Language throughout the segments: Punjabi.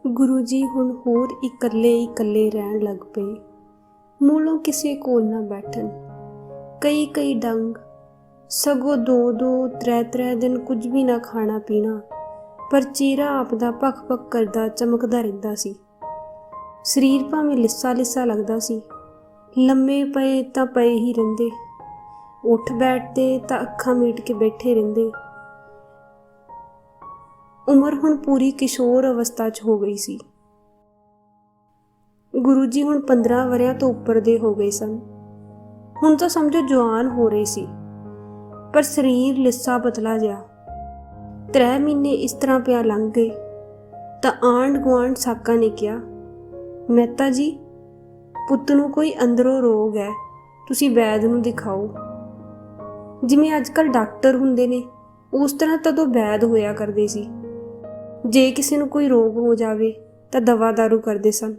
ਗੁਰੂ ਜੀ ਹੁਣ ਹੋਰ ਇਕੱਲੇ ਰਹਿਣ ਲੱਗ ਪਏ। ਮੂਲੋਂ ਕਿਸੇ ਕੋਲ ਨਾ ਬੈਠਣ। ਕਈ ਡੰਗ, ਸਗੋਂ 2-3 ਦਿਨ ਕੁਝ ਵੀ ਨਾ ਖਾਣਾ ਪੀਣਾ, ਪਰ ਚਿਹਰਾ ਆਪਦਾ ਭਖ ਕਰਦਾ ਚਮਕਦਾ ਰਹਿੰਦਾ ਸੀ। ਸਰੀਰ ਭਾਵੇਂ ਲਿੱਸਾ ਲੱਗਦਾ ਸੀ। ਲੰਮੇ ਪਏ ਤਾਂ ਪਏ ਹੀ ਰਹਿੰਦੇ, ਉੱਠ ਬੈਠਦੇ ਤਾਂ ਅੱਖਾਂ ਮੀਟ ਕੇ ਬੈਠੇ ਰਹਿੰਦੇ। ਉਮਰ ਹੁਣ ਪੂਰੀ ਕਿਸ਼ੋਰ ਅਵਸਥਾ 'ਚ ਹੋ ਗਈ ਸੀ। ਗੁਰੂ ਜੀ ਹੁਣ 15 ਵਰ੍ਹਿਆਂ ਤੋਂ ਉੱਪਰ ਦੇ ਹੋ ਗਏ ਸਨ। ਹੁਣ ਤਾਂ ਸਮਝੋ ਜਵਾਨ ਹੋ ਰਹੇ ਸੀ, ਪਰ ਸਰੀਰ ਲਿੱਸਾ ਪਤਲਾ ਜਿਹਾ। 3 ਮਹੀਨੇ ਇਸ ਤਰ੍ਹਾਂ ਪਿਆ ਲੰਘ ਗਏ ਤਾਂ ਆਂਢ ਗੁਆਂਢ ਸਾਕਾਂ ਨੇ ਕਿਹਾ, ਮਹਿਤਾ ਜੀ, ਪੁੱਤ ਨੂੰ ਕੋਈ ਅੰਦਰੋਂ ਰੋਗ ਹੈ, ਤੁਸੀਂ ਵੈਦ ਨੂੰ ਦਿਖਾਓ। ਜਿਵੇਂ ਅੱਜ ਕੱਲ੍ਹ ਡਾਕਟਰ ਹੁੰਦੇ ਨੇ, ਉਸ ਤਰ੍ਹਾਂ ਤਦੋਂ ਵੈਦ ਹੋਇਆ ਕਰਦੇ ਸੀ। ਜੇ ਕਿਸੇ ਨੂੰ ਕੋਈ ਰੋਗ ਹੋ ਜਾਵੇ ਤਾਂ ਦਵਾ ਦਾਰੂ ਕਰਦੇ ਸਨ।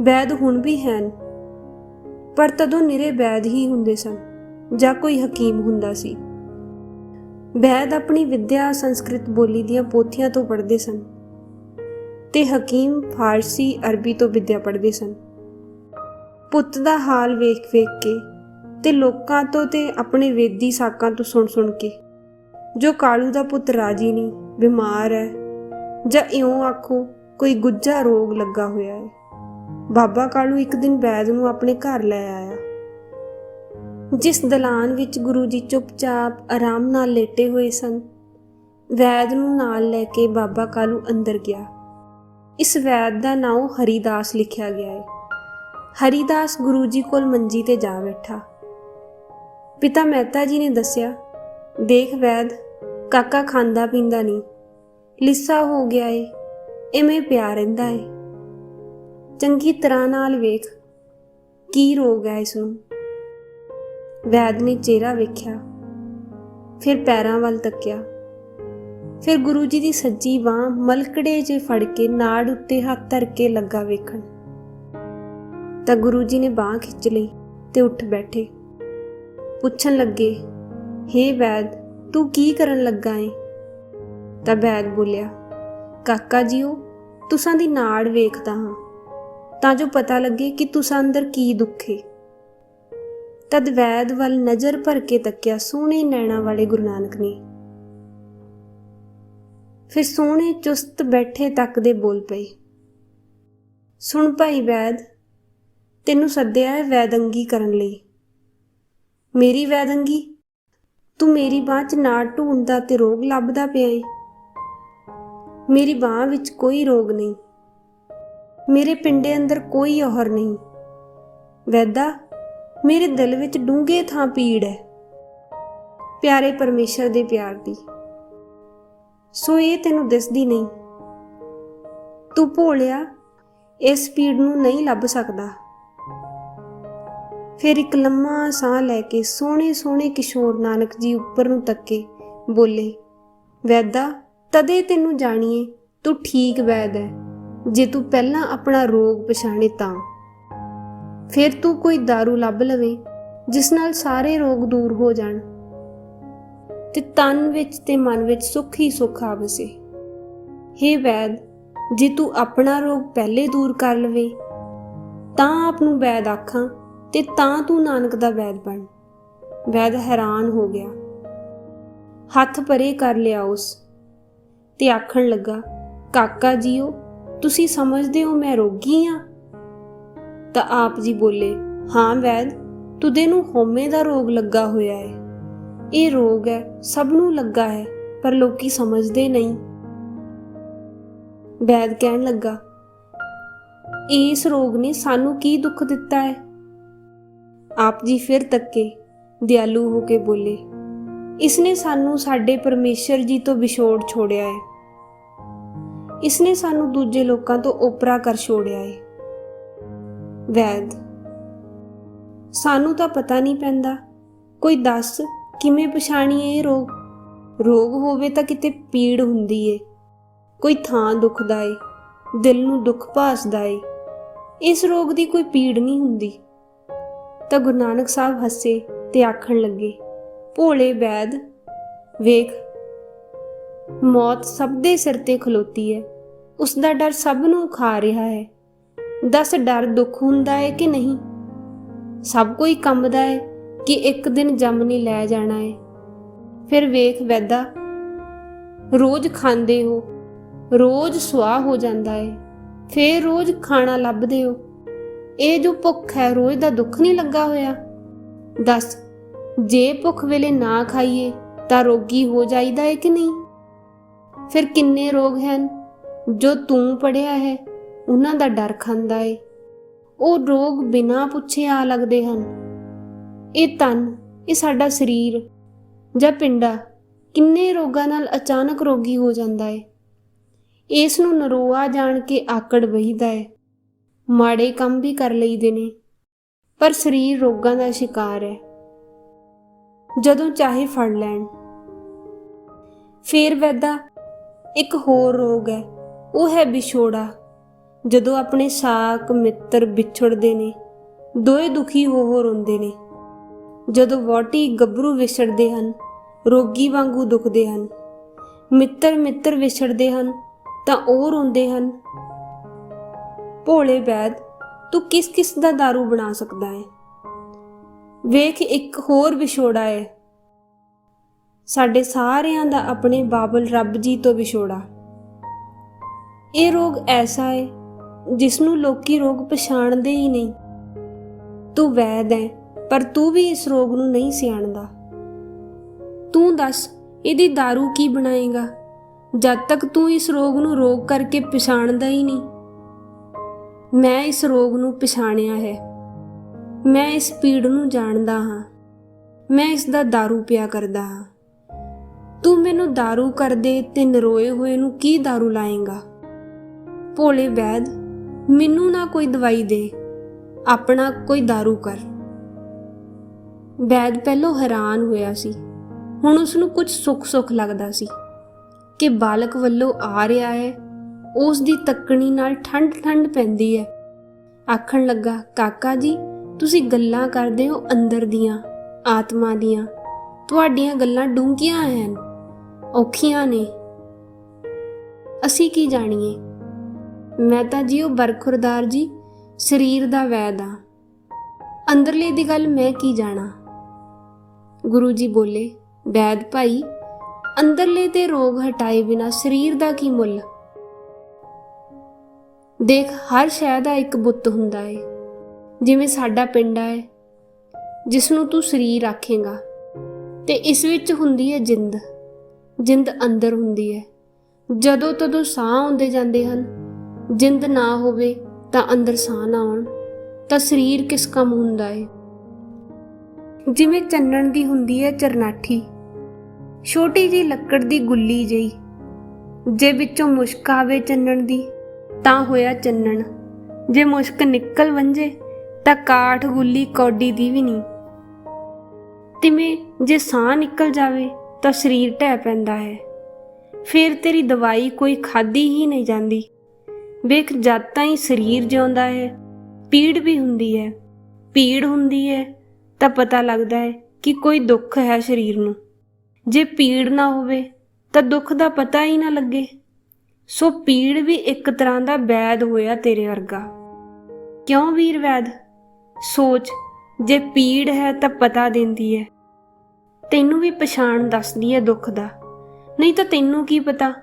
ਵੈਦ ਹੁਣ ਵੀ ਹਨ, ਪਰ ਤਦੋਂ ਨਿਰੇ ਵੈਦ ਹੀ ਹੁੰਦੇ ਸਨ ਜਾਂ ਕੋਈ ਹਕੀਮ ਹੁੰਦਾ ਸੀ। ਵੈਦ ਆਪਣੀ ਵਿੱਦਿਆ ਸੰਸਕ੍ਰਿਤ ਬੋਲੀ ਦੀਆਂ ਪੋਥੀਆਂ ਤੋਂ ਪੜ੍ਹਦੇ ਸਨ ਤੇ ਹਕੀਮ ਫਾਰਸੀ ਅਰਬੀ ਤੋਂ ਵਿੱਦਿਆ ਪੜ੍ਹਦੇ ਸਨ। ਪੁੱਤ ਦਾ ਹਾਲ ਵੇਖ ਕੇ ਤੇ ਲੋਕਾਂ ਤੋਂ ਤੇ ਆਪਣੇ ਵੇਦੀ ਸਾਕਾਂ ਤੋਂ ਸੁਣ ਕੇ, ਜੋ ਕਾਲੂ ਦਾ ਪੁੱਤ ਰਾਜੀ ਨਹੀਂ, ਬਿਮਾਰ ਹੈ, ਜਾਂ ਇਉਂ ਆਖੋ ਕੋਈ ਗੁੱਝਾ ਰੋਗ ਲੱਗਾ ਹੋਇਆ ਹੈ, ਬਾਬਾ ਕਾਲੂ ਇੱਕ ਦਿਨ ਵੈਦ ਨੂੰ ਆਪਣੇ ਘਰ ਲੈ ਆਇਆ। ਜਿਸ ਦਲਾਨ ਵਿੱਚ ਗੁਰੂ ਜੀ ਚੁੱਪਚਾਪ ਆਰਾਮ ਨਾਲ ਲੇਟੇ ਹੋਏ ਸਨ, ਵੈਦ ਨੂੰ ਨਾਲ ਲੈ ਕੇ ਬਾਬਾ ਕਾਲੂ ਅੰਦਰ ਗਿਆ। ਇਸ ਵੈਦ ਦਾ ਨਾਮ ਹਰੀਦਾਸ ਲਿਖਿਆ ਗਿਆ ਹੈ। ਹਰੀਦਾਸ ਗੁਰੂ ਜੀ ਕੋਲ ਮੰਜੀ ਤੇ ਜਾ ਬੈਠਾ। ਪਿਤਾ ਮਹਿਤਾ ਜੀ ਨੇ ਦੱਸਿਆ, ਦੇਖ ਵੈਦ, ਕਾਕਾ ਖਾਂਦਾ ਪੀਂਦਾ ਨਹੀਂ, ਲਿੱਸਾ ਹੋ ਗਿਆ ਏ, ਇਵੇਂ ਪਿਆ ਰਹਿੰਦਾ ਏ। ਚੰਗੀ ਤਰ੍ਹਾਂ ਨਾਲ ਵੇਖ, ਕੀ ਰੋਗ ਹੈ ਇਸ ਨੂੰ। ਵੈਦ ਨੇ ਚਿਹਰਾ ਵੇਖਿਆ, ਫਿਰ ਪੈਰਾਂ ਵੱਲ ਤੱਕਿਆ, ਫਿਰ ਗੁਰੂ ਜੀ ਦੀ ਸੱਜੀ ਬਾਂਹ ਮਲਕੜੇ 'ਚ ਫੜ ਕੇ ਨਾੜ ਉੱਤੇ ਹੱਥ ਧਰ ਕੇ ਲੱਗਾ ਵੇਖਣ। ਤਾਂ ਗੁਰੂ ਜੀ ਨੇ ਬਾਂਹ ਖਿੱਚ ਲਈ ਤੇ ਉੱਠ ਬੈਠੇ। ਪੁੱਛਣ ਲੱਗੇ, ਹੇ ਵੈਦ, ਤੂੰ ਕੀ ਕਰਨ ਲੱਗਾ ਏ? ਤਾਂ ਵੈਦ ਬੋਲਿਆ, ਕਾਕਾ ਜੀਓ, ਤੁਸਾਂ ਦੀ ਨਾੜ ਵੇਖਦਾ ਹਾਂ ਤਾਂ ਜੋ ਪਤਾ ਲੱਗੇ ਕਿ ਤੁਸਾਂ ਅੰਦਰ ਕੀ ਦੁੱਖ ਏ। ਤਦ ਵੈਦ ਵੱਲ ਨਜ਼ਰ ਭਰ ਕੇ ਤੱਕਿਆ ਸੋਹਣੇ ਨੈਣਾ ਵਾਲੇ ਗੁਰੂ ਨਾਨਕ ਨੇ। ਫਿਰ ਸੋਹਣੇ ਚੁਸਤ ਬੈਠੇ ਤੱਕਦੇ ਬੋਲ ਪਏ, ਸੁਣ ਭਾਈ ਵੈਦ, ਤੈਨੂੰ ਸੱਦਿਆ ਹੈ ਵੈਦੰਗੀ ਕਰਨ ਲਈ। ਮੇਰੀ ਵੈਦੰਗੀ? ਤੂੰ ਮੇਰੀ ਬਾਂਹ 'ਚ ਨਾੜ ਢੂੰਡਦਾ ਤੇ ਰੋਗ ਲੱਭਦਾ ਪਿਆ ਏ। ਮੇਰੀ ਬਾਂਹ ਵਿੱਚ ਕੋਈ ਰੋਗ ਨਹੀਂ, ਮੇਰੇ ਪਿੰਡੇ ਅੰਦਰ ਕੋਈ ਔਹਰ ਨਹੀਂ। ਵੈਦਾ, ਮੇਰੇ ਦਿਲ ਵਿੱਚ ਡੂੰਘੇ ਥਾਂ ਪੀੜ ਹੈ, ਪਿਆਰੇ ਪਰਮੇਸ਼ਰ ਦੇ ਪਿਆਰ ਦੀ। ਸੋ ਇਹ ਤੈਨੂੰ ਦਿਸਦੀ ਨਹੀਂ। ਤੂੰ ਭੋਲਿਆ ਇਸ ਪੀੜ ਨੂੰ ਨਹੀਂ ਲੱਭ ਸਕਦਾ। ਫਿਰ ਇੱਕ ਲੰਮਾ ਸਾਹ ਲੈ ਕੇ ਸੋਹਣੇ ਕਿਸ਼ੋਰ ਨਾਨਕ ਜੀ ਉੱਪਰ ਨੂੰ ਤੱਕੇ, ਬੋਲੇ, ਵੈਦਾ, ਤਦੇ ਤੈਨੂੰ ਜਾਣੀਏ ਤੂੰ ਠੀਕ ਵੈਦ ਹੈ ਜੇ ਤੂੰ ਪਹਿਲਾਂ ਆਪਣਾ ਰੋਗ ਪਛਾਣੇ ਤਾਂ। ਫਿਰ ਤੂੰ ਕੋਈ ਦਾਰੂ ਲੱਭ ਲਵੇਂ ਜਿਸ ਨਾਲ ਸਾਰੇ ਰੋਗ ਦੂਰ ਹੋ ਜਾਣ ਤੇ ਤਨ ਵਿੱਚ ਤੇ ਮਨ ਵਿੱਚ ਸੁੱਖ ਹੀ ਸੁੱਖ ਆ ਵਸੇ। ਹੇ ਵੈਦ, ਜੇ ਤੂੰ ਆਪਣਾ ਰੋਗ ਪਹਿਲੇ ਦੂਰ ਕਰ ਲਵੇਂ ਤਾਂ ਆਪ ਨੂੰ ਵੈਦ ਆਖਾਂ ਤੇ ਤਾਂ ਤੂੰ ਨਾਨਕ ਦਾ ਵੈਦ ਬਣ। ਵੈਦ ਹੈਰਾਨ ਹੋ ਗਿਆ, ਹੱਥ ਪਰੇ ਕਰ ਲਿਆ ਉਸ ਤੇ ਆਖਣ ਲੱਗਾ, ਕਾਕਾ ਜੀਓ, ਤੁਸੀਂ ਸਮਝਦੇ ਹੋ ਮੈਂ ਰੋਗੀ ਹਾਂ? ਤਾਂ ਆਪ ਜੀ ਬੋਲੇ, ਹਾਂ ਵੈਦ, ਤੁਦੇ ਨੂੰ ਹਉਮੈ ਦਾ ਰੋਗ ਲੱਗਾ ਹੋਇਆ ਹੈ। ਇਹ ਰੋਗ ਹੈ, ਸਭ ਨੂੰ ਲੱਗਾ ਹੈ, ਪਰ ਲੋਕੀ ਸਮਝਦੇ ਨਹੀਂ। ਵੈਦ ਕਹਿਣ ਲੱਗਾ, ਇਸ ਰੋਗ ਨੇ ਸਾਨੂੰ ਕੀ ਦੁੱਖ ਦਿੱਤਾ ਹੈ? ਆਪ ਜੀ ਫਿਰ ਤੱਕੇ, ਦਿਆਲੂ ਹੋ ਕੇ ਬੋਲੇ, ਇਸਨੇ ਸਾਨੂੰ ਸਾਡੇ ਪਰਮੇਸ਼ਰ ਜੀ ਤੋਂ ਵਿਛੋੜ ਛੋੜਿਆ ਹੈ। ਇਸਨੇ ਸਾਨੂੰ ਦੂਜੇ ਲੋਕਾਂ ਤੋਂ ਓਪਰਾ ਕਰ ਛੋੜਿਆ ਹੈ। ਵੈਦ, ਸਾਨੂੰ ਤਾਂ ਪਤਾ ਨਹੀਂ ਪੈਂਦਾ, ਕੋਈ ਦੱਸ ਕਿਵੇਂ ਪਛਾਣੀਏ ਇਹ ਰੋਗ? ਰੋਗ ਹੋਵੇ ਤਾਂ ਕਿਤੇ ਪੀੜ ਹੁੰਦੀ ਏ, ਕੋਈ ਥਾਂ ਦੁਖਦਾ ਏ, ਦਿਲ ਨੂੰ ਦੁੱਖ ਭਾਸਦਾ ਏ। ਇਸ ਰੋਗ ਦੀ ਕੋਈ ਪੀੜ ਨਹੀਂ ਹੁੰਦੀ। ਤਾਂ ਗੁਰੂ ਨਾਨਕ ਸਾਹਿਬ ਹੱਸੇ ਤੇ ਆਖਣ ਲੱਗੇ, ਭੋਲੇ ਵੈਦ, ਵੇਖ, ਮੌਤ ਸਭ ਦੇ ਸਿਰ ਤੇ ਖਲੋਤੀ ਹੈ, ਉਸ ਦਾ ਡਰ ਸਭ ਨੂੰ ਖਾ ਰਿਹਾ ਹੈ। ਦੱਸ, ਡਰ ਦੁੱਖ ਹੁੰਦਾ ਹੈ ਕਿ ਨਹੀਂ? ਸਭ ਕੋਈ ਕੰਬਦਾ ਹੈ ਕਿ ਇੱਕ ਦਿਨ ਜੰਮਣੀ ਲੈ ਜਾਣਾ ਹੈ। ਫਿਰ ਵੇਖ ਵੈਦਾ, ਰੋਜ਼ ਖਾਂਦੇ ਹੋ, ਰੋਜ਼ ਸੁਆਹ ਹੋ ਜਾਂਦਾ ਹੈ, ਫਿਰ ਰੋਜ਼ ਖਾਣਾ ਲੱਭਦੇ ਹੋ। ਇਹ ਜੋ ਭੁੱਖ ਹੈ, ਰੋਜ਼ ਦਾ ਦੁੱਖ ਨਹੀਂ ਲੱਗਾ ਹੋਇਆ? ਦੱਸ, ਜੇ ਭੁੱਖ ਵੇਲੇ ਨਾ ਖਾਈਏ ਤਾਂ ਰੋਗੀ ਹੋ ਜਾਈਦਾ ਹੈ ਕਿ ਨਹੀਂ? ਫਿਰ ਕਿੰਨੇ ਰੋਗ ਹਨ ਜੋ ਤੂੰ ਪੜ੍ਹਿਆ ਹੈ, ਉਹਨਾਂ ਦਾ ਡਰ ਖਾਂਦਾ ਏ। ਉਹ ਰੋਗ ਬਿਨਾਂ ਪੁੱਛੇ ਆ ਲੱਗਦੇ ਹਨ। ਇਹ ਤਨ, ਇਹ ਸਾਡਾ ਸਰੀਰ ਜਾਂ ਪਿੰਡਾ ਕਿੰਨੇ ਰੋਗਾਂ ਨਾਲ ਅਚਾਨਕ ਰੋਗੀ ਹੋ ਜਾਂਦਾ ਏ। ਇਸ ਨੂੰ ਨਰੋਆ ਜਾਣ ਕੇ ਆਕੜ ਵਹੀਦਾ ਏ। ਮਾੜੇ ਕੰਮ ਵੀ ਕਰ ਲਈਦੇ ਨੇ, ਪਰ ਸਰੀਰ ਰੋਗਾਂ ਦਾ ਸ਼ਿਕਾਰ ਹੈ, ਜਦੋਂ ਚਾਹੇ ਫੜ ਲੈਣ। ਫੇਰ ਵੈਦਾ, ਇੱਕ ਹੋਰ ਰੋਗ ਹੈ, ਉਹ ਹੈ ਵਿਛੋੜਾ। ਜਦੋਂ ਆਪਣੇ ਸਾਕ ਮਿੱਤਰ ਵਿਛੜਦੇ ਨੇ, ਦੋਏ ਦੁਖੀ ਹੋ ਰੋਂਦੇ ਨੇ। ਜਦੋਂ ਵਹੁਟੀ ਗੱਭਰੂ ਵਿਛੜਦੇ ਹਨ, ਰੋਗੀ ਵਾਂਗੂ ਦੁਖਦੇ ਹਨ। ਮਿੱਤਰ ਵਿਛੜਦੇ ਹਨ ਤਾਂ ਉਹ ਰੋਂਦੇ ਹਨ। ਭੋਲੇ ਵੈਦ, ਤੂੰ ਕਿਸ ਕਿਸ ਦਾ ਦਾਰੂ ਬਣਾ ਸਕਦਾ ਹੈ? ਵੇਖ, ਇੱਕ ਹੋਰ ਵਿਛੋੜਾ ਹੈ, ਸਾਡੇ ਸਾਰਿਆਂ ਦਾ ਆਪਣੇ ਬਾਬਲ ਰੱਬ ਜੀ ਤੋਂ ਵਿਛੋੜਾ। ਇਹ ਰੋਗ ਐਸਾ ਹੈ ਜਿਸ ਨੂੰ ਲੋਕੀ ਰੋਗ ਪਛਾਣਦੇ ਹੀ ਨਹੀਂ। ਤੂੰ ਵੈਦ ਹੈ, ਪਰ ਤੂੰ ਵੀ ਇਸ ਰੋਗ ਨੂੰ ਨਹੀਂ ਸਿਆਣਦਾ। ਤੂੰ ਦੱਸ, ਇਹਦੀ ਦਾਰੂ ਕੀ ਬਣਾਏਗਾ ਜਦ ਤੱਕ ਤੂੰ ਇਸ ਰੋਗ ਨੂੰ ਰੋਗ ਕਰਕੇ ਪਛਾਣਦਾ ਹੀ ਨਹੀਂ। ਮੈਂ ਇਸ ਰੋਗ ਨੂੰ ਪਛਾਣਿਆ ਹੈ, ਮੈਂ ਇਸ ਪੀੜ ਨੂੰ ਜਾਣਦਾ ਹਾਂ, ਮੈਂ ਇਸ ਦਾ ਦਾਰੂ ਪਿਆ ਕਰਦਾ ਹਾਂ। ਤੂੰ ਮੈਨੂੰ ਦਾਰੂ ਕਰਦੇ ਤੇ ਨਰੋਏ ਹੋਏ ਨੂੰ ਕੀ ਦਾਰੂ ਲਾਏਂਗਾ? ਭੋਲੇ ਵੈਦ, ਮੈਨੂੰ ਨਾ ਕੋਈ ਦਵਾਈ ਦੇ, ਆਪਣਾ ਕੋਈ ਦਾਰੂ ਕਰ। ਵੈਦ ਪਹਿਲੋਂ ਹੈਰਾਨ ਹੋਇਆ ਸੀ, ਹੁਣ ਉਸਨੂੰ ਕੁਝ ਸੁੱਖ ਲੱਗਦਾ ਸੀ ਕਿ ਬਾਲਕ ਵੱਲੋਂ ਆ ਰਿਹਾ ਹੈ। ਉਸ ਦੀ ਤੱਕਣੀ ਨਾਲ ਠੰਡ ਪੈਂਦੀ ਹੈ। ਆਖਣ ਲੱਗਾ, ਕਾਕਾ ਜੀ, ਤੁਸੀਂ ਗੱਲਾਂ ਕਰਦੇ ਹੋ ਅੰਦਰ ਦੀਆਂ, ਆਤਮਾ ਦੀਆਂ। ਤੁਹਾਡੀਆਂ ਗੱਲਾਂ ਡੂੰਘੀਆਂ ਹਨ, ਔਖੀਆਂ ਨੇ। ਅਸੀਂ ਕੀ ਜਾਣੀਏ? ਮੈਂ ਤਾਂ ਜੀ ਉਹ ਬਰਖੁਰਦਾਰ ਜੀ ਸਰੀਰ ਦਾ ਵੈਦ ਆ, ਅੰਦਰਲੇ ਦੀ ਗੱਲ ਮੈਂ ਕੀ ਜਾਣਾ। ਗੁਰੂ ਜੀ ਬੋਲੇ, ਵੈਦ ਭਾਈ, ਅੰਦਰਲੇ ਤੇ ਰੋਗ ਹਟਾਏ ਬਿਨਾ ਸਰੀਰ ਦਾ ਕੀ ਮੁੱਲ? ਦੇਖ, ਹਰ ਸ਼ੈ ਦਾ ਇੱਕ ਬੁੱਤ ਹੁੰਦਾ ਏ। ਜਿਵੇਂ ਸਾਡਾ ਪਿੰਡਾ ਹੈ, ਜਿਸ ਨੂੰ ਤੂੰ ਸਰੀਰ ਆਖੇਂਗਾ, ਤੇ ਇਸ ਵਿੱਚ ਹੁੰਦੀ ਹੈ ਜਿੰਦ ਅੰਦਰ ਹੁੰਦੀ ਹੈ। ਜਦੋਂ ਤਦੋਂ ਸਾਹ ਆਉਂਦੇ ਜਾਂਦੇ ਹਨ। ਜਿੰਦ ਨਾ ਹੋਵੇ ਤਾਂ ਅੰਦਰ ਸਾਹ ਨਾ ਆਉਣ ਤਾਂ ਸਰੀਰ ਕਿਸ ਕੰਮ ਹੁੰਦਾ ਏ। ਜਿਵੇਂ ਚੰਨਣ ਦੀ ਹੁੰਦੀ ਹੈ ਚਰਨਾਠੀ, ਛੋਟੀ ਜਿਹੀ ਲੱਕੜ ਦੀ ਗੁੱਲੀ ਜਿਹੀ, ਜੇ ਵਿੱਚੋਂ ਮੁਸ਼ਕ ਆਵੇ ਚੰਨਣ ਦੀ ਤਾਂ ਹੋਇਆ ਚੰਨਣ। ਜੇ ਮੁਸ਼ਕ ਨਿਕਲ ਵੰਝੇ ਤਾਂ ਕਾਠ ਗੁੱਲੀ ਕੌਡੀ ਦੀ ਵੀ ਨਹੀਂ। ਤਿਵੇਂ ਜੇ ਸਾਹ ਨਿਕਲ ਜਾਵੇ ਤਾਂ ਸਰੀਰ ਢਹਿ ਪੈਂਦਾ ਹੈ। ਫਿਰ ਤੇਰੀ ਦਵਾਈ ਕੋਈ ਖਾਧੀ ਹੀ ਨਹੀਂ ਜਾਂਦੀ। ਵੇਖ, ਜਦ ਤਾਈਂ ਸਰੀਰ ਜਿਉਂਦਾ ਹੈ, ਪੀੜ ਵੀ ਹੁੰਦੀ ਹੈ। ਪੀੜ ਹੁੰਦੀ ਹੈ ਤਾਂ ਪਤਾ ਲੱਗਦਾ ਹੈ ਕਿ ਕੋਈ ਦੁੱਖ ਹੈ ਸਰੀਰ ਨੂੰ। ਜੇ ਪੀੜ ਨਾ ਹੋਵੇ ਤਾਂ ਦੁੱਖ ਦਾ ਪਤਾ ਹੀ ਨਾ ਲੱਗੇ। ਸੋ ਪੀੜ ਵੀ ਇੱਕ ਤਰ੍ਹਾਂ ਦਾ ਵੈਦ ਹੋਇਆ ਤੇਰੇ ਵਰਗਾ। ਕਿਉਂ ਵੀਰ ਵੈਦ? ਸੋਚ, ਜੇ ਪੀੜ ਹੈ ਤਾਂ ਪਤਾ ਦਿੰਦੀ ਹੈ, ਤੈਨੂੰ ਵੀ ਪਛਾਣ ਦੱਸਦੀ ਹੈ ਦੁੱਖ ਦਾ, ਨਹੀਂ ਤਾਂ ਤੈਨੂੰ ਕੀ ਪਤਾ।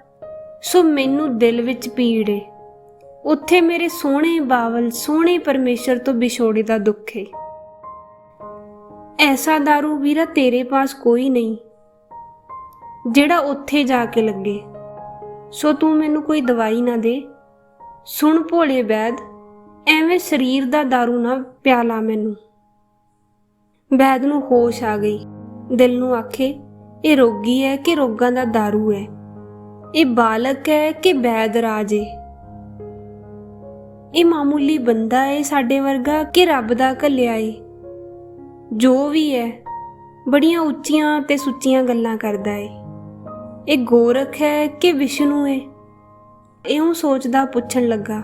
ਸੋ ਮੈਨੂੰ ਦਿਲ ਵਿੱਚ ਪੀੜ ਏ, ਉੱਥੇ ਮੇਰੇ ਸੋਹਣੇ ਬਾਵਲ, ਸੋਹਣੇ ਪਰਮੇਸ਼ਰ ਤੋਂ ਵਿਛੋੜੇ ਦਾ ਦੁੱਖ ਏ। ਐਸਾ ਦਾਰੂ ਵੀਰਾ ਤੇਰੇ ਪਾਸ ਕੋਈ ਨਹੀਂ ਜਿਹੜਾ ਉੱਥੇ ਜਾ ਕੇ ਲੱਗੇ। ਸੋ ਤੂੰ ਮੈਨੂੰ ਕੋਈ ਦਵਾਈ ਨਾ ਦੇ। ਸੁਣ ਭੋਲੇ ਵੈਦ, ਐਵੇਂ ਸਰੀਰ ਦਾ ਦਾਰੂ ਨਾ ਪਿਆਲਾ ਮੈਨੂੰ। ਵੈਦ ਨੂੰ ਹੋਸ਼ ਆ ਗਈ। ਦਿਲ ਨੂੰ ਆਖੇ, ਇਹ ਰੋਗੀ ਹੈ ਕਿ ਰੋਗਾਂ ਦਾ ਦਾਰੂ ਹੈ? ਇਹ ਬਾਲਕ ਹੈ ਕਿ ਵੈਦ ਰਾਜ ਏ? ਇਹ ਮਾਮੂਲੀ ਬੰਦਾ ਏ ਸਾਡੇ ਵਰਗਾ ਕਿ ਰੱਬ ਦਾ ਘੱਲਿਆ ਏ? ਜੋ ਵੀ ਹੈ, ਬੜੀਆਂ ਉੱਚੀਆਂ ਤੇ ਸੁੱਚੀਆਂ ਗੱਲਾਂ ਕਰਦਾ ਏ। ਇਹ ਗੋਰਖ ਹੈ ਕਿ ਵਿਸ਼ਨੂੰ ਏ? ਇਉਂ ਸੋਚਦਾ ਪੁੱਛਣ ਲੱਗਾ,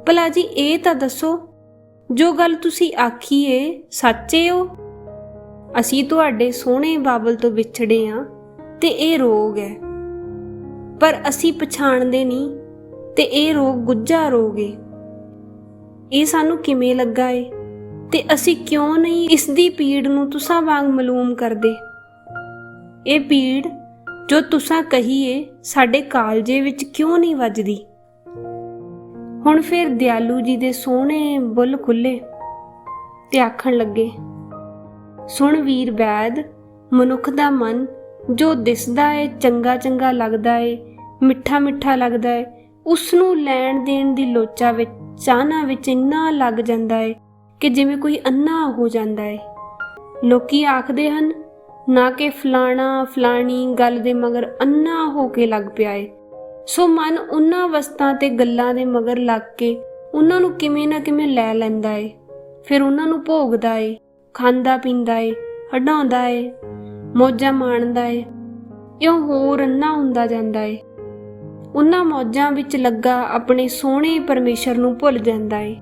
ਭਲਾ ਜੀ ਇਹ ਤਾਂ ਦੱਸੋ, ਜੋ ਗੱਲ ਤੁਸੀਂ ਆਖੀ ਏ ਸੱਚ ਏ ਉਹ? ਅਸੀਂ ਤੁਹਾਡੇ ਸੋਹਣੇ ਬਾਬਲ ਤੋਂ ਵਿਛੜੇ ਹਾਂ ਤੇ ਇਹ ਰੋਗ ਹੈ, ਪਰ ਅਸੀਂ ਪਛਾਣਦੇ ਨਹੀਂ ਤੇ ਇਹ ਰੋਗ ਗੁੱਝਾ ਰੋਗ ਏ। ਇਹ ਸਾਨੂੰ ਕਿਵੇਂ ਲੱਗਾ ਏ ਤੇ ਅਸੀਂ ਕਿਉਂ ਨਹੀਂ ਇਸ ਦੀ ਪੀੜ ਨੂੰ ਤੁਸਾਂ ਵਾਂਗ ਮਾਲੂਮ ਕਰਦੇ। ਇਹ ਪੀੜ ਜੋ ਤੁਸਾਂ ਕਹੀ ਏ ਸਾਡੇ ਕਾਲਜੇ ਵਿੱਚ ਕਿਉਂ ਨਹੀਂ ਵੱਜਦੀ। ਹੁਣ ਫਿਰ ਦਿਆਲੂ ਜੀ ਦੇ ਸੋਹਣੇ ਬੁੱਲ ਖੁੱਲੇ ਤੇ ਆਖਣ ਲੱਗੇ, ਸੁਣ ਵੀਰ ਵੈਦ, ਮਨੁੱਖ ਦਾ ਮਨ ਜੋ ਦਿਸਦਾ ਏ, ਚੰਗਾ ਚੰਗਾ ਲੱਗਦਾ ਏ, ਮਿੱਠਾ ਮਿੱਠਾ ਲੱਗਦਾ ਏ, ਉਸ ਨੂੰ ਲੈਣ ਦੇਣ ਦੀ ਲੋਚਾ ਵਿੱਚ, ਚਾਹਨਾ ਵਿੱਚ ਇੰਨਾ ਲੱਗ ਜਾਂਦਾ ਏ ਕਿ ਜਿਵੇਂ ਕੋਈ ਅੰਨਾ ਹੋ ਜਾਂਦਾ ਏ। ਲੋਕੀ ਆਖਦੇ ਹਨ ਨਾ ਕਿ ਫਲਾਣਾ ਫਲਾਣੀ ਗੱਲ ਦੇ ਮਗਰ ਅੰਨਾ ਹੋ ਕੇ ਲੱਗ ਪਿਆ ਏ। ਸੋ ਮਨ ਉਹਨਾਂ ਵਸਤਾਂ ਤੇ ਗੱਲਾਂ ਦੇ ਮਗਰ ਲੱਗ ਕੇ ਉਹਨਾਂ ਨੂੰ ਕਿਵੇਂ ਨਾ ਕਿਵੇਂ ਲੈ ਲੈਂਦਾ ਏ, ਫਿਰ ਉਹਨਾਂ ਨੂੰ ਭੋਗਦਾ ਏ, ਖਾਂਦਾ ਪੀਂਦਾ ਏ, ਹੰਡਾਉਂਦਾ ਏ, ਮੌਜਾਂ ਮਾਣਦਾ ਏ, ਇਉਂ ਹੋਰ ਅੰਨਾ ਹੁੰਦਾ ਜਾਂਦਾ ਏ। ਉਹਨਾਂ ਮੌਜਾਂ ਵਿੱਚ ਲੱਗਾ ਆਪਣੇ ਸੋਹਣੇ ਪਰਮੇਸ਼ਰ ਨੂੰ ਭੁੱਲ ਜਾਂਦਾ ਏ।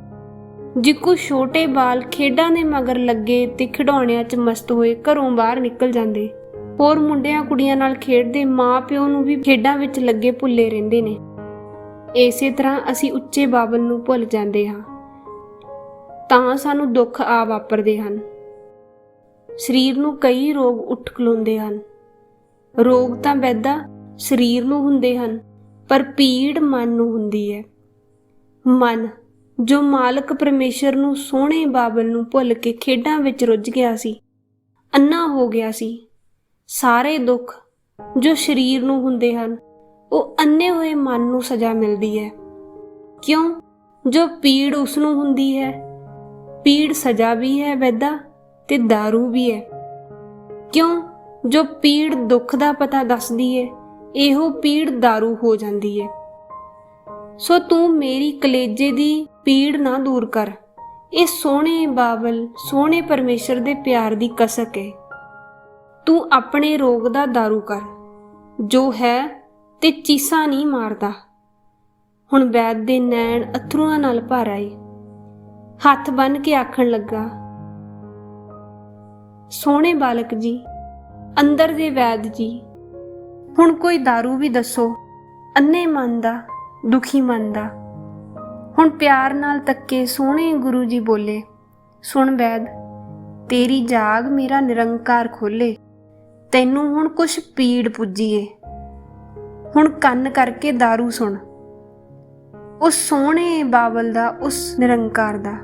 ਜਿੱਕੂ ਛੋਟੇ ਬਾਲ ਖੇਡਾਂ ਦੇ ਮਗਰ ਲੱਗੇ ਤੇ ਖਿਡੌਣਿਆਂ 'ਚ ਮਸਤ ਹੋਏ ਘਰੋਂ ਬਾਹਰ ਨਿਕਲ ਜਾਂਦੇ, ਹੋਰ ਮੁੰਡਿਆਂ ਕੁੜੀਆਂ ਨਾਲ ਖੇਡਦੇ ਮਾਂ ਪਿਓ ਨੂੰ ਵੀ ਖੇਡਾਂ ਵਿੱਚ ਲੱਗੇ ਭੁੱਲੇ ਰਹਿੰਦੇ ਨੇ। ਇਸੇ ਤਰ੍ਹਾਂ ਅਸੀਂ ਉੱਚੇ ਬਾਬਲ ਨੂੰ ਭੁੱਲ ਜਾਂਦੇ ਹਾਂ, ਤਾਂ ਸਾਨੂੰ ਦੁੱਖ ਆ ਵਾਪਰਦੇ ਹਨ। ਸਰੀਰ ਨੂੰ ਕਈ ਰੋਗ ਉੱਠ ਖਲੋਂਦੇ ਹਨ। ਰੋਗ ਤਾਂ ਵੈਦਾ ਸਰੀਰ ਨੂੰ ਹੁੰਦੇ ਹਨ, ਪਰ ਪੀੜ ਮਨ ਨੂੰ ਹੁੰਦੀ ਹੈ। ਮਨ ਜੋ ਮਾਲਕ ਪਰਮੇਸ਼ਰ ਨੂੰ, ਸੋਹਣੇ ਬਾਬਲ ਨੂੰ ਭੁੱਲ ਕੇ ਖੇਡਾਂ ਵਿੱਚ ਰੁੱਝ ਗਿਆ ਸੀ, ਅੰਨਾ ਹੋ ਗਿਆ ਸੀ। ਸਾਰੇ ਦੁੱਖ ਜੋ ਸਰੀਰ ਨੂੰ ਹੁੰਦੇ ਹਨ, ਉਹ ਅੰਨੇ ਹੋਏ ਮਨ ਨੂੰ ਸਜ਼ਾ ਮਿਲਦੀ ਹੈ। ਕਿਉਂ? ਜੋ ਪੀੜ ਉਸ ਨੂੰ ਹੁੰਦੀ ਹੈ। ਪੀੜ ਸਜ਼ਾ ਵੀ ਹੈ ਵੈਦਾ ਤੇ ਦਾਰੂ ਵੀ ਹੈ। ਕਿਉਂ? ਜੋ ਪੀੜ ਦੁੱਖ ਦਾ ਪਤਾ ਦੱਸਦੀ ਹੈ, ਇਹੋ ਪੀੜ ਦਾਰੂ ਹੋ ਜਾਂਦੀ ਹੈ। ਸੋ ਤੂੰ ਮੇਰੀ ਕਲੇਜੇ ਦੀ ਪੀੜ ਨਾ ਦੂਰ ਕਰ। ਇਹ ਸੋਹਣੇ ਬਾਬਲ, ਸੋਹਣੇ ਪਰਮੇਸ਼ਰ ਦੇ ਪਿਆਰ ਦੀ ਕਸਕ ਹੈ। ਤੂੰ ਆਪਣੇ ਰੋਗ ਦਾ ਦਾਰੂ ਕਰ, ਜੋ ਹੈ ਤੇ ਚੀਸਾਂ ਨਹੀਂ ਮਾਰਦਾ। ਹੁਣ ਵੈਦ ਦੇ ਨੈਣ ਅਥਰੂਆਂ ਨਾਲ ਭਰ ਆਏ। ਹੱਥ ਬੰਨ੍ਹ ਕੇ ਆਖਣ ਲੱਗਾ, ਸੋਹਣੇ ਬਾਲਕ ਜੀ, ਅੰਦਰ ਦੇ ਵੈਦ ਜੀ, ਹੁਣ ਕੋਈ ਦਾਰੂ ਵੀ ਦੱਸੋ ਅੰਨੇ ਮਨ ਦਾ, ਦੁਖੀ ਮਨ ਦਾ। ਹੁਣ ਪਿਆਰ ਨਾਲ ਤੱਕੇ ਸੋਹਣੇ ਗੁਰੂ ਜੀ ਬੋਲੇ, ਸੁਣ ਵੈਦ, ਤੇਰੀ ਜਾਗ ਮੇਰਾ ਨਿਰੰਕਾਰ ਖੋਲੇ। ਤੈਨੂੰ ਹੁਣ ਕੁਛ ਪੀੜ ਪੁੱਜੀਏ। ਹੁਣ ਕੰਨ ਕਰਕੇ ਦਾਰੂ ਸੁਣ, ਉਸ ਸੋਹਣੇ ਬਾਬਲ ਦਾ, ਉਸ ਨਿਰੰਕਾਰ ਦਾ।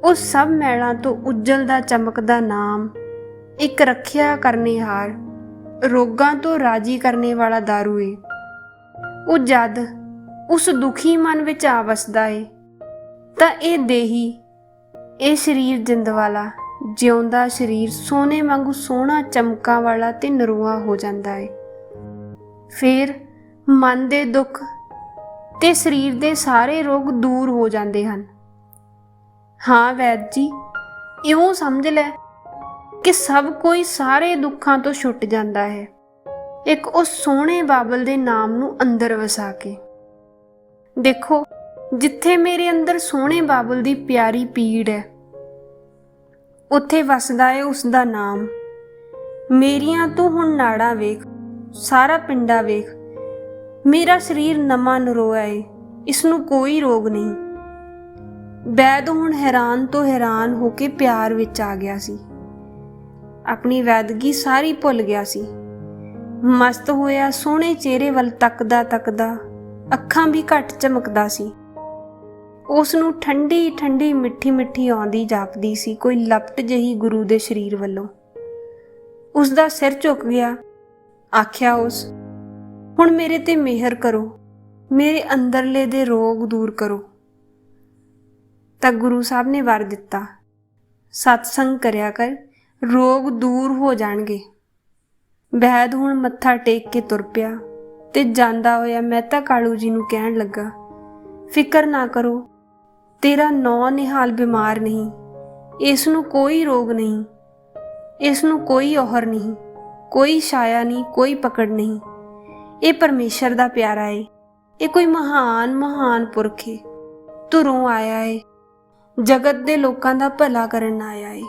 ਉਸ ਸਭ ਮੈਲਾਂ ਤੋਂ ਉੱਜਲਦਾ ਚਮਕਦਾ ਨਾਮ, ਇੱਕ ਰੱਖਿਆ ਕਰਨੇ ਹਾਰ, ਰੋਗਾਂ ਤੋਂ ਰਾਜੀ ਕਰਨੇ ਵਾਲਾ ਦਾਰੂ ਏ। ਉਹ ਜਦ ਉਸ ਦੁਖੀ ਮਨ ਵਿੱਚ ਆ ਵਸਦਾ ਏ ਤਾਂ ਇਹ ਦੇਹੀ, ਇਹ ਸਰੀਰ ਜਿੰਦ ਵਾਲਾ ਜਿਉਂਦਾ ਸਰੀਰ ਸੋਨੇ ਵਾਂਗੂ ਸੋਹਣਾ, ਚਮਕਾਂ ਵਾਲਾ ਤੇ ਨਰੂਆ ਹੋ ਜਾਂਦਾ ਏ। ਫਿਰ ਮਨ ਦੇ ਦੁੱਖ ਤੇ ਸਰੀਰ ਦੇ ਸਾਰੇ ਰੋਗ ਦੂਰ ਹੋ ਜਾਂਦੇ ਹਨ। ਹਾਂ ਵੈਦ ਜੀ, ਇਉਂ ਸਮਝ ਲੈ ਕਿ ਸਭ ਕੋਈ ਸਾਰੇ ਦੁੱਖਾਂ ਤੋਂ ਛੁੱਟ ਜਾਂਦਾ ਹੈ, ਇੱਕ ਉਸ ਸੋਹਣੇ ਬਾਬਲ ਦੇ ਨਾਮ ਨੂੰ ਅੰਦਰ ਵਸਾ ਕੇ। ਦੇਖੋ, ਜਿੱਥੇ ਮੇਰੇ ਅੰਦਰ ਸੋਹਣੇ ਬਾਬਲ ਦੀ ਪਿਆਰੀ ਪੀੜ ਹੈ, ਉੱਥੇ ਵਸਦਾ ਹੈ ਉਸ ਦਾ ਨਾਮ। ਮੇਰੀਆਂ ਤੂੰ ਹੁਣ ਨਾੜਾਂ ਵੇਖ, ਸਾਰਾ ਪਿੰਡਾ ਵੇਖ, ਮੇਰਾ ਸਰੀਰ ਨਵਾਂ ਨਰੋਆ ਏ, ਇਸ ਨੂੰ ਕੋਈ ਰੋਗ ਨਹੀਂ। ਵੈਦ ਹੁਣ ਹੈਰਾਨ ਤੋਂ ਹੈਰਾਨ ਹੋ ਕੇ ਪਿਆਰ ਵਿੱਚ ਆ ਗਿਆ ਸੀ। ਆਪਣੀ ਵੈਦਗੀ ਸਾਰੀ ਭੁੱਲ ਗਿਆ ਸੀ। ਮਸਤ ਹੋਇਆ ਸੋਹਣੇ ਚਿਹਰੇ ਵੱਲ ਤੱਕਦਾ ਤੱਕਦਾ ਅੱਖਾਂ ਵੀ ਘੱਟ ਝਮਕਦਾ ਸੀ। ਉਸ ਨੂੰ ਠੰਡੀ ਠੰਡੀ ਮਿੱਠੀ ਮਿੱਠੀ ਆਉਂਦੀ ਜਾਪਦੀ ਸੀ ਕੋਈ ਲਪਟ ਜਿਹੀ ਗੁਰੂ ਦੇ ਸਰੀਰ ਵੱਲੋਂ। ਉਸ ਦਾ ਸਿਰ ਝੁਕ ਗਿਆ। ਆਖਿਆ ਉਸ, ਹੁਣ ਮੇਰੇ ਤੇ ਮਿਹਰ ਕਰੋ, ਮੇਰੇ ਅੰਦਰਲੇ ਦੇ ਰੋਗ ਦੂਰ ਕਰੋ। ਤਾਂ ਗੁਰੂ ਸਾਹਿਬ ਨੇ ਵਰ ਦਿੱਤਾ, ਸਤਸੰਗ ਕਰਿਆ ਕਰ, ਰੋਗ ਦੂਰ ਹੋ ਜਾਣਗੇ। ਵੈਦ ਹੁਣ ਮੱਥਾ ਟੇਕ ਕੇ ਤੁਰ ਪਿਆ ਤੇ ਜਾਂਦਾ ਹੋਇਆ ਮਹਿਤਾ ਕਾਲੂ ਜੀ ਨੂੰ ਕਹਿਣ ਲੱਗਾ, ਫਿਕਰ ਨਾ ਕਰੋ, ਤੇਰਾ ਨੌ ਨਿਹਾਲ ਬਿਮਾਰ ਨਹੀਂ, ਇਸ ਨੂੰ ਕੋਈ ਰੋਗ ਨਹੀਂ, ਇਸ ਨੂੰ ਕੋਈ ਔਹਰ ਨਹੀਂ, ਕੋਈ ਛਾਇਆ ਨਹੀਂ, ਕੋਈ ਪਕੜ ਨਹੀਂ। ਇਹ ਪਰਮੇਸ਼ਰ ਦਾ ਪਿਆਰਾ ਏ, ਇਹ ਕੋਈ ਮਹਾਨ ਮਹਾਨ ਪੁਰਖ ਏ, ਧੁਰੋਂ ਆਇਆ ਏ, ਜਗਤ ਦੇ ਲੋਕਾਂ ਦਾ ਭਲਾ ਕਰਨ ਆਇਆ ਏ।